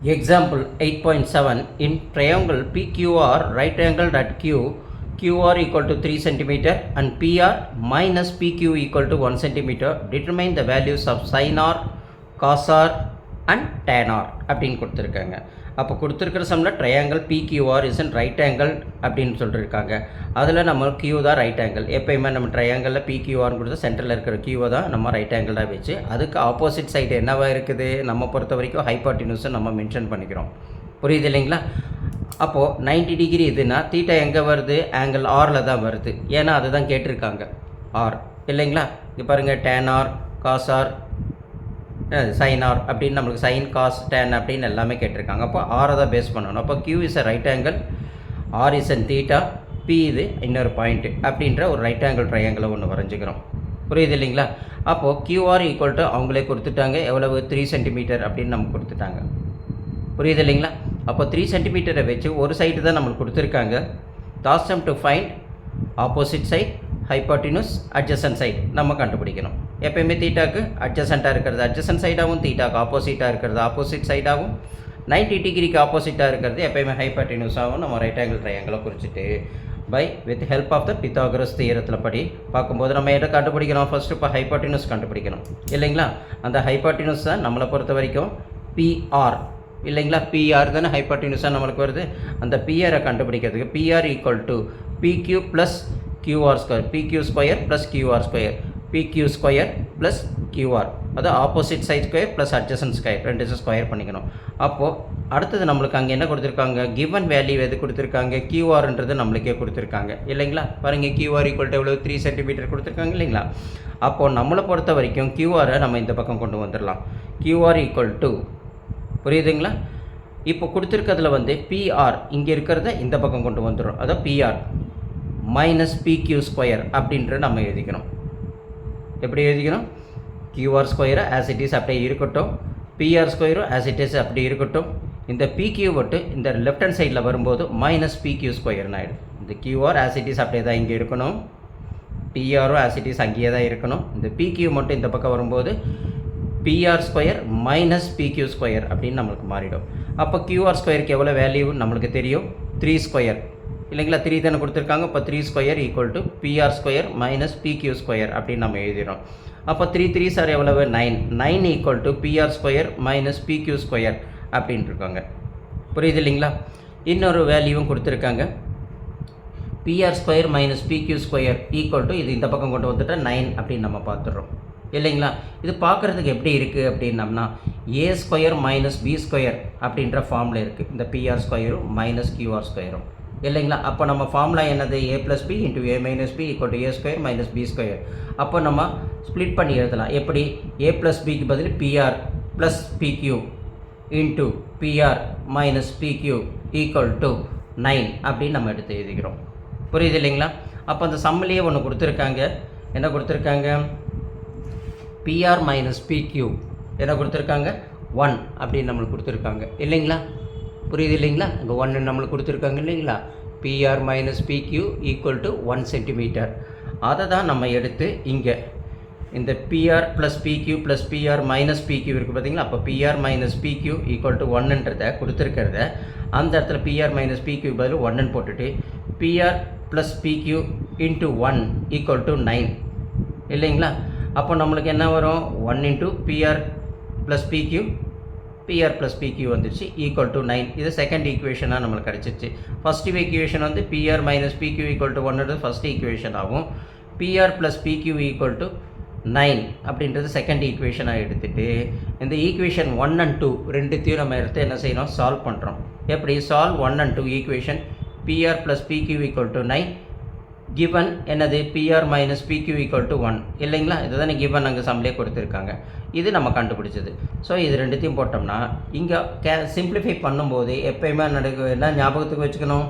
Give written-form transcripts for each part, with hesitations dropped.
Example 8.7 in triangle PQR right angled at Q, QR equal to 3 cm and PR minus PQ equal to 1 cm. Determine the values of sin R, cos R and tan R அப்படின்னு கொடுத்துருக்காங்க. அப்போ கொடுத்துருக்கிற சம்மில் triangle PQR is in right angle அப்படின்னு சொல்லியிருக்காங்க. அதில் நம்ம Q தான் ரைட் ஆங்கிள். எப்போயுமே நம்ம ட்ரையாங்கிளில் PQRனு கொடுத்து சென்டரில் இருக்கிற Q தான் நம்ம ரைட் ஆங்கிளாக வச்சு அதுக்கு ஆப்போசிட் சைடு என்னவா இருக்குது நம்ம பொறுத்த வரைக்கும் ஹைபாட்டினியூஸை நம்ம மென்ஷன் பண்ணிக்கிறோம். புரியுது இல்லைங்களா? அப்போது 90 டிகிரி இதுனா தீட்டா எங்கே வருது? ஆங்கிள் ஆரில் தான் வருது. ஏன்னா அதுதான் கேட்டிருக்காங்க ஆர் இல்லைங்களா? இங்கே பாருங்கள் tan R, cos R, sin R அப்படின்னு நம்மளுக்கு sin cos tan அப்படின்னு எல்லாமே கேட்டிருக்காங்க. அப்போ ஆரை தான் பேஸ் பண்ணணும். அப்போ Q is a right angle, R is an theta, P இது இன்னொரு பாயிண்ட்டு அப்படின்ற ஒரு ரைட் ஆங்கிள் ட்ரையாங்கிளை ஒன்று வரைஞ்சிக்கிறோம். புரியுது இல்லைங்களா? அப்போது QR ஈக்குவல் டு அவங்களே கொடுத்துட்டாங்க எவ்வளவு 3 சென்டிமீட்டர் அப்படின்னு நமக்கு கொடுத்துட்டாங்க. புரியுது இல்லைங்களா? அப்போ 3 சென்டிமீட்டரை வச்சு ஒரு சைடு தான் நம்மளுக்கு கொடுத்துருக்காங்க. Thus them to find opposite side, hypotenuse, adjacent side நம்ம கண்டுபிடிக்கணும். எப்போயுமே தீட்டாக்கு அட்ஜசண்ட்டாக இருக்கிறது அட்ஜசன்ட் சைடாகவும், தீட்டாக்கு ஆப்போசிட்டாக இருக்கிறது ஆப்போசிட் சைடாகவும், 90 டிகிரிக்கு ஆப்போசிட்டாக இருக்கிறது எப்போயுமே ஹைபாட்டினியூஸாகவும் நம்ம ரைட் ஆங்கிள் ட்ரையாங்கிளை குறிச்சிட்டு with help of the Pythagoras தியரத்தில் படி பார்க்கும்போது நம்ம எதை கண்டுபிடிக்கணும்? ஃபஸ்ட்டு இப்போ ஹைபாட்டினியூஸ் கண்டுபிடிக்கணும் இல்லைங்களா? அந்த ஹைபாட்டினியூஸ் தான் நம்மளை பொறுத்த வரைக்கும் PR இல்லைங்களா? PR தானே ஹைபாட்டினியூஸாக நம்மளுக்கு வருது. அந்த PRஐ கண்டுபிடிக்கிறதுக்கு PR equal to PQ plus QR square, PQ square plus QR square, PQ square plus QR, அது opposite side square plus adjacent square, ரெண்டு ஸ்கொயர் பண்ணிக்கணும். அப்போது அடுத்தது நம்மளுக்கு அங்கே என்ன கொடுத்துருக்காங்க? கிவன் வேல்யூ எது கொடுத்துருக்காங்க? QRன்றது நம்மளுக்கே கொடுத்துருக்காங்க இல்லைங்களா? பாருங்கள் QR ஈக்குவல் டு எவ்வளோ 3 சென்டிமீட்டர் கொடுத்துருக்காங்க இல்லைங்களா? அப்போது நம்மளை பொறுத்த வரைக்கும் QRஐ நம்ம இந்த பக்கம் கொண்டு வந்துடலாம். QR ஈக்குவல் டு, புரியுதுங்களா? இப்போ கொடுத்துருக்கிறதுல PR இங்கே இருக்கிறத இந்த பக்கம் கொண்டு வந்துடும். அதான் PR மைனஸ் PQ ஸ்கொயர் அப்படின்ற நம்ம எழுதிக்கணும். எப்படி எழுதிக்கணும்? QR ஸ்கொயரை ஆஸ் இட் இஸ் அப்படியே இருக்கட்டும், PR ஸ்கொயரும் ஆஸ் இட் இஸ் அப்படி இருக்கட்டும். இந்த PQ விட்டு இந்த லெஃப்ட் ஹேண்ட் சைடில் வரும்போது மைனஸ் PQ ஸ்கொயர்னு ஆகிடும். இந்த QR ஆஸ் இட் இஸ் அப்படியே தான் இங்கே இருக்கணும், PRரும் ஆஸ் இட் இஸ் அங்கேயே தான் இருக்கணும். இந்த PQ மட்டும் இந்த பக்கம் வரும்போது PR square minus PQ square அப்படின்னு நம்மளுக்கு மாறிடும். அப்போ QR ஸ்கொயருக்கு எவ்வளோ வேல்யூ நம்மளுக்கு தெரியும்? 3 ஸ்கொயர் இல்லைங்களா? 3 தானே கொடுத்துருக்காங்க. இப்போ 3 square equal to PR square minus PQ square அப்படின்னு நம்ம எழுதிடும். அப்போ 3 3 சார் எவ்வளவு? 9. 9 equal to PR square minus PQ square அப்படின்ட்டு இருக்காங்க. புரியுது இல்லைங்களா? இன்னொரு வேல்யூவும் கொடுத்துருக்காங்க. PR square minus PQ square equal to இது இந்த பக்கம் கொண்டு வந்துட்டா 9 அப்படின்னு நம்ம பார்த்துடுறோம் இல்லைங்களா? இது பார்க்குறதுக்கு எப்படி இருக்குது அப்படின்னம்னா A square minus B square அப்படின்ற ஃபார்மில் இருக்குது இந்த PR ஸ்கொயரும் மைனஸ் QR ஸ்கொயரும் இல்லைங்களா? அப்போ நம்ம ஃபார்முலா என்னது? A plus B into A minus B equal to A square minus B square. அப்போ நம்ம ஸ்ப்ளிட் பண்ணி எழுதலாம். எப்படி? A ப்ளஸ் பிக்கு பதில் PR plus PQ into PR minus PQ equal to 9 அப்படின்னு நம்ம எடுத்து எழுதிக்கிறோம். புரியுது இல்லைங்களா? அப்போ அந்த சம்மிலேயே ஒன்று கொடுத்துருக்காங்க. என்ன கொடுத்துருக்காங்க? PR மைனஸ் PQ என்ன கொடுத்துருக்காங்க? 1 அப்படின்னு நம்மளுக்கு கொடுத்துருக்காங்க இல்லைங்களா? புரியுது இல்லைங்களா? இங்கே 1 நம்மளுக்கு கொடுத்துருக்காங்க இல்லைங்களா? PR minus PQ equal to 1 centimetre. அதை தான் நம்ம எடுத்து இங்கே இந்த PR plus PQ plus PR minus PQ இருக்குது பார்த்தீங்களா? அப்போ PR minus PQ equal to 1ன்றதை கொடுத்துருக்கிறத அந்த இடத்துல PR மைனஸ் PQ பதில் 1ன்னு போட்டுட்டு PR plus PQ into 1 equal to 9 இல்லைங்களா? அப்போ நம்மளுக்கு என்ன வரும்? 1 into PR plus PQ, PR plus PQ வந்துடுச்சு ஈக்குவல் டு 9. இது செகண்ட் ஈக்குவேஷனாக நம்மளுக்கு கிடச்சிச்சு. First equation PR minus PQ equal to 1ன்றது ஃபஸ்ட் ஈக்குவேஷன் ஆகும். PR plus PQ equal to 9 அப்படின்றது செகண்ட் ஈக்குவேஷனாக எடுத்துகிட்டு இந்த ஈக்குவேஷன் 1 and 2 ரெண்டுத்தையும் நம்ம எடுத்து என்ன செய்யணும்? சால்வ் பண்ணுறோம். எப்படி solve 1 and 2 equation? PR plus PQ equal to 9 given என்னது? PR minus PQ equal to 1 இல்லைங்களா? இது தானே கிவன் அங்கே சம்லேயே கொடுத்துருக்காங்க. இது நம்ம கண்டுபிடிச்சது. ஸோ இது ரெண்டுத்தையும் போட்டோம்னா இங்கே சிம்பிளிஃபை பண்ணும்போது எப்போயுமே என்ன ஞாபகத்துக்கு வச்சுக்கணும்?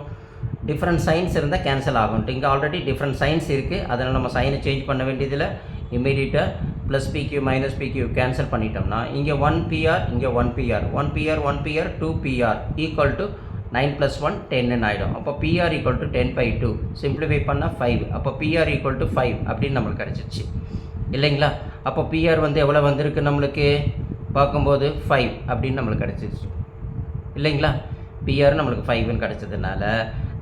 டிஃப்ரெண்ட் சைன்ஸ் இருந்தால் கேன்சல் ஆகும்ட்டு. இங்கே ஆல்ரெடி டிஃப்ரெண்ட் சைன்ஸ் இருக்குது, அதனால் நம்ம சைனை சேஞ்ச் பண்ண வேண்டியதில் இமீடியட்டாக plus PQ minus PQ cancel பண்ணிட்டோம்னா இங்கே 1 PR இங்கே 1 PR 1 PR 1 PR 2 PR equal to 9 + 1 10 ஆகிடும். அப்போ PR ஈக்குவல் டு 10/2 சிம்பிளிஃபை பண்ணால் 5. அப்போ PR ஈக்குவல் டு 5 அப்படின்னு நம்மளுக்கு கிடச்சிச்சு இல்லைங்களா? அப்போ PR எவ்வளோ வந்திருக்கு நம்மளுக்கு பார்க்கும்போது 5 அப்படின்னு நம்மளுக்கு கிடச்சிச்சு. இல்லைங்களா? பிஆர் நம்மளுக்கு 5ன்னு கிடச்சதுனால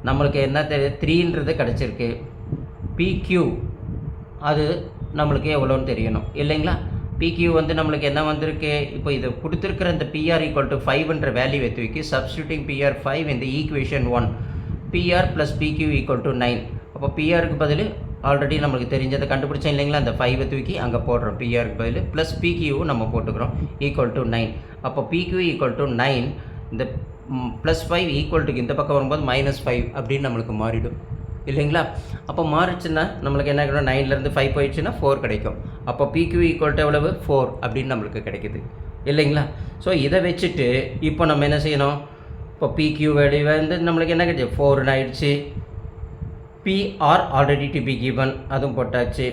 நம்மளுக்கு என்ன தெரியுது, 3ன்றது கிடச்சிருக்கு. பிக்யூ அது நம்மளுக்கு எவ்வளோன்னு தெரியணும் இல்லைங்களா? பிக்யூ வந்து நம்மளுக்கு என்ன வந்திருக்கு, இப்போ இது கொடுத்துருக்கிற இந்த பிஆர் ஈக்குவல் டு 5ன்ற வேல்யூ எடுத்து வைக்கி சப்ஸ்டியூட்டிங் பிஆர் 5 இந்த ஈக்குவேஷன் 1 PR plus PQ equal to 9. அப்போ பிஆருக்கு பதில் ஆல்ரெடி நம்மளுக்கு தெரிஞ்சதை கண்டுபிடிச்சோம் இல்லைங்களா? அந்த 5 தூக்கி அங்கே போடுறோம். பிஆருக்கு பதில் ப்ளஸ் பிக்யூவும் நம்ம போட்டுக்கிறோம் ஈக்குவல் டு 9. அப்போ பிக்யூ ஈக்குவல் டு 9, இந்த ப்ளஸ் 5 ஈக்குவல் டுக்கு இந்த பக்கம் வரும்போது -5 அப்படின்னு நம்மளுக்கு மாறிடும் இல்லைங்களா? அப்போ மாறிச்சுன்னா நம்மளுக்கு என்ன கிடைக்கும், 9லேருந்து 5 போயிடுச்சுன்னா 4 கிடைக்கும். அப்போ பிக்யூ ஈக்குவல் டு எவ்வளவு 4 அப்படின்னு நம்மளுக்கு கிடைக்குது இல்லைங்களா? ஸோ இதை வச்சுட்டு இப்போ நம்ம என்ன செய்யணும், இப்போ பிக்யூ வேல்யூ வந்து நம்மளுக்கு என்ன கிடைச்சு 4ன்னு ஆயிடுச்சு. PR already to be given அதுவும் போட்டாச்சு.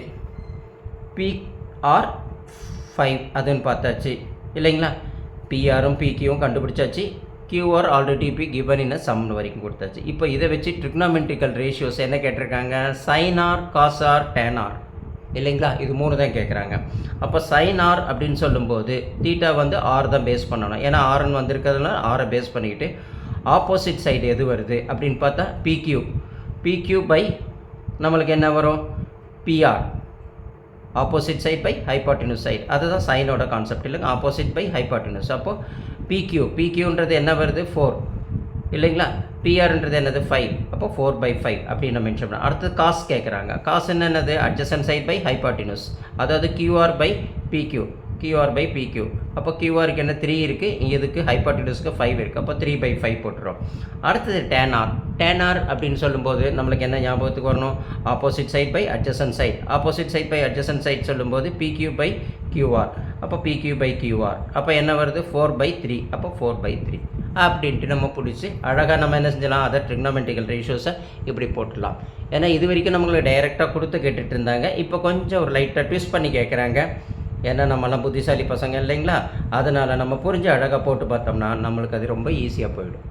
பிஆர் 5 அதுன்னு பார்த்தாச்சு இல்லைங்களா? பிஆரும் பிக்யூவும் கண்டுபிடிச்சாச்சு. QR already be given in சம்னு வரைக்கும் கொடுத்தாச்சு. இப்போ இதை வச்சு ட்ரிக்னாமெட்ரிக்கல் ரேஷியோஸ் என்ன கேட்டிருக்காங்க, sine R, cos R, tan R இல்லைங்களா? இது 3 தான் கேட்குறாங்க. அப்போ சைன் ஆர் அப்படின்னு சொல்லும்போது தீட்டா வந்து ஆர் தான் பேஸ் பண்ணணும். ஏன்னா ஆர்ன்னு வந்திருக்கிறதுனால ஆரை பேஸ் பண்ணிக்கிட்டு ஆப்போசிட் சைடு எது வருது அப்படின்னு பார்த்தா பிக்யூ. பிக்யூ பை நம்மளுக்கு என்ன வரும், PR opposite side by hypotenuse side. அதுதான் சைனோட கான்செப்ட் இல்லைங்க, ஆப்போசிட் பை ஹைபாட்டினஸ். அப்போது பிக்யூன்றது என்ன வருது 4 இல்லைங்களா? பிஆர்ன்றது என்னது 5. அப்போ 4/5 அப்படின்னு மென்ஷன் பண்ண. அடுத்தது காஸ் கேட்குறாங்க. காஸ் என்னது அட்ஜசன்ட் சைட் பை ஹைபாட்டினஸ், அதாவது QR by PQ. QR by PQ. அப்போ கியூஆருக்கு என்ன 3 இருக்குது, இதுக்கு ஹைபாட்டினஸ்க்கு 5 இருக்குது. அப்போ 3/5 போட்டுரும். அடுத்தது டேன் ஆர். டேன் ஆர் அப்படின்னு சொல்லும்போது நம்மளுக்கு என்ன ஞாபகத்துக்கு வரணும், opposite side by adjacent side. Opposite side by adjacent side சொல்லும்போது பிக்யூ பை கியூஆர். அப்போ பிக்யூ பை கியூஆர். அப்போ என்ன வருது 4/3. அப்போ 4/3 அப்படின்ட்டு நம்ம பிடிச்சி அழகாக நம்ம என்ன செஞ்சலாம், அதை ட்ரிக்னாமெட்ரிக்கல் ரேஷியோஸை இப்படி போட்டுடலாம். ஏன்னா இது வரைக்கும் நம்மளுக்கு டைரெக்டாக கொடுத்து கேட்டுட்டு இருந்தாங்க. இப்போ கொஞ்சம் ஒரு லைட்டாக ட்விஸ்ட் பண்ணி கேட்குறாங்க. ஏன்னா நம்மளாம் புத்திசாலி பசங்க இல்லைங்களா? அதனால் நம்ம புரிஞ்சு அழகாக போட்டு பார்த்தோம்னா நம்மளுக்கு அது ரொம்ப ஈஸியாக போயிடும்.